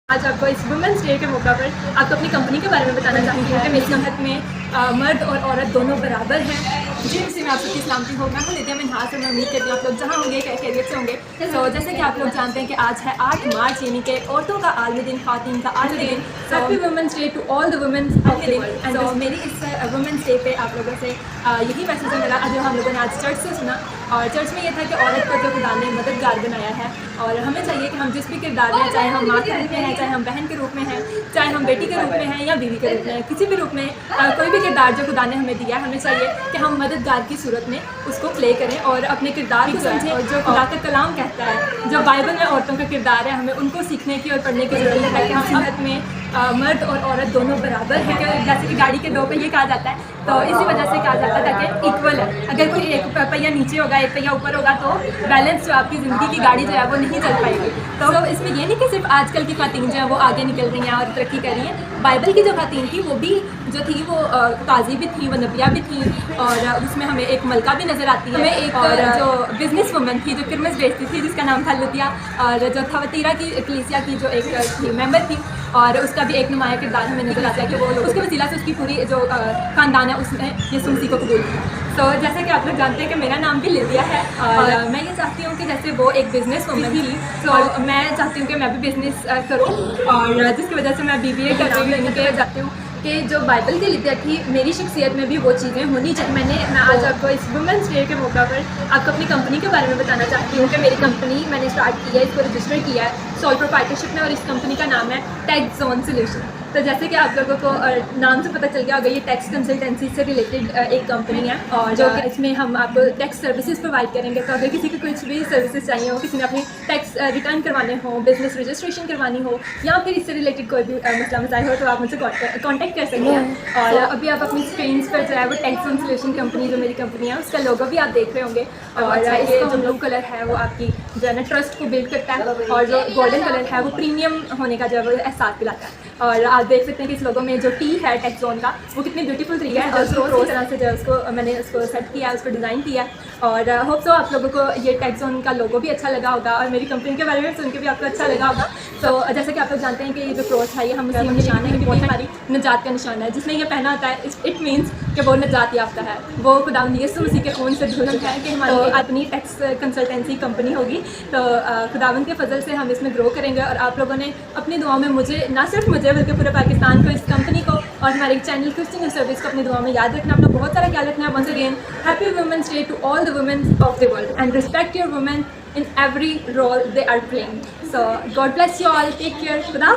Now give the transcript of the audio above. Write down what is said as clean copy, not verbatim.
आज आपको इस वुमेंस डे के मौका पर आपको अपनी कंपनी के बारे में बताना चाहती हूँ कि मेरी संगत में मर्द और औरत दोनों बराबर हैं। जी इसी में आप सबकी सलामती हो। मैं हूँ नित्या मिन्हास और मैं उम्मीद करती हूँ आप लोग जहाँ होंगे खैरियत से होंगे। तो जैसे कि आप लोग जानते हैं कि आज है 8 मार्च यानी कि औरतों का आलमी दिन, ख़वातीन का आलमी दिन। Happy women's day to all the womens of the world. And मेरी इस वुमेंस डे पे आप लोगों से यही मैसेज मिला जो हम लोगों ने आज चर्च से सुना। और चर्च में ये था कि औरत को जो खुदा ने मददगार बनाया है और हमें चाहिए कि हम जिस भी किरदार में, चाहे हम माँ के रूप में हैं, चाहे हम बहन के रूप में हैं, चाहे हम बेटी के रूप में हैं या बीवी के रूप में हैं, किसी भी रूप में कोई भी किरदार जो खुदा ने हमें दिया है, हमें चाहिए कि हम मददगार की सूरत में उसको प्ले करें और अपने किरदार को समझें। और जो खुदा का कलाम कहता है, जो बाइबल में औरतों का किरदार है, हमें उनको सीखने की और पढ़ने की ज़रूरत है कि हम संगत में मर्द और औरत दोनों बराबर हैं। जैसे कि गाड़ी के दो पहिए कहा जाता है, तो इसी वजह से कहा जाता था कि इक्वल है। अगर कोई एक पहिया नीचे होगा, एक पहिया ऊपर होगा, तो बैलेंस जो आपकी ज़िंदगी की गाड़ी जो है वो नहीं चल पाएगी। तो इसमें ये नहीं कि सिर्फ आजकल की ख़वातीन जो है वो आगे निकल रही हैं और तरक्की कर रही हैं। बाइबल की जो ख़वातीन थी वो भी जो थी वो काजी भी थी, वो नबिया भी थी, और उसमें हमें एक मलका भी नज़र आती है। हमें एक जो बिजनेस वुमन थी जो किरमस बेचती थी, जिसका नाम था लुतिया, और जो थवतीरा की कलीसिया की जो एक थी मेंबर थी, और उसका भी एक नुमाया किरदार हमें नजर आता है कि वो उसके वसीला से उसकी पूरी जो ख़ानदान है उसने यीशु मसीह को कबूल किया। तो जैसे कि आप लोग जानते हैं कि मेरा नाम भी लिदिया है, और मैं ये चाहती हूँ कि जैसे वो एक बिज़नेस वुमन थी, तो मैं चाहती हूँ कि मैं भी बिज़नेस करूँ, और जिसकी वजह से मैं BBA कर रही हूँ। यानी कि चाहती हूँ कि जो बाइबल की लिदिया थी, मेरी शख्सियत में भी वो चीज़ें होनी चाहिए। मैं आज आपको इस वुमेंस डे के मौका पर आपको अपनी कंपनी के बारे में बताना चाहती हूँ कि मेरी कंपनी मैंने स्टार्ट की है, इसको रजिस्टर किया है सोल प्रोप्राइटरशिप में, और इस कंपनी का नाम है टेक जोन सोल्यूशन। तो जैसे कि आप लोगों को नाम से पता चल गया होगा, ये टैक्स कंसल्टेंसी से रिलेटेड एक कंपनी है, और जो कि इसमें हम आपको टैक्स सर्विसेज प्रोवाइड करेंगे। तो अगर किसी को कुछ भी सर्विसेज चाहिए हो, किसी ने अपनी टैक्स रिटर्न करवाने हो, बिजनेस रजिस्ट्रेशन करवानी हो, या फिर इससे रिलेटेड कोई भी मसला मसाइल हो, तो आप मुझसे कॉन्टैक्ट कर सकते हैं। और अभी आप अपनी स्क्रीन पर जो है वो टैक्स जोन सोल्यूशन कंपनी जो मेरी कंपनी है उसका लोगो भी आप देख रहे होंगे। और ये जो ब्लू कलर है वो आपकी जो है ना ट्रस्ट को बिल्ड करता है, और जो गोल्डन कलर है वो प्रीमियम होने का जो है वो एहसास दिलाता है। और आप देख सकते हैं कि इस लोगों में जो टी है टेक जोन का, वो कितनी ब्यूटीफुल तरीका है, जो रोज तरह से जो उसको मैंने उसको सेट किया है, उसको डिज़ाइन किया है। और होप सो आप लोगों को ये टेक जोन का लोगो भी अच्छा लगा होगा, और मेरी कंपनी के बारे में सुन के भी आपको अच्छा लगा होगा। तो जैसे कि आप लोग जानते हैं कि ये जो क्रॉस है ये हम मुस्लिम निशान है, क्योंकि हमारी निजात का निशान है। जिसने ये पहना होता है इट मीन्स कि वो निजात याफ्ता है, वो खुदावंद यीशु मसीह के खून से धुलंद है कि हमारी अपनी टैक्स कंसल्टेंसी कंपनी होगी। तो खुदावंद के फजल से हम इसमें ग्रो करेंगे, और आप लोगों ने अपनी दुआ में मुझे, ना सिर्फ मुझे बल्कि पूरे पाकिस्तान को, इस कंपनी को और हमारे चैनल क्रिश्चियन सर्विस को अपनी दुआ में याद रखना। अपना बहुत सारा ख्याल रखना। Once again happy women's day to all the women of the world, and respect your women in every role they are playing. So God bless you all. Take care. Khuda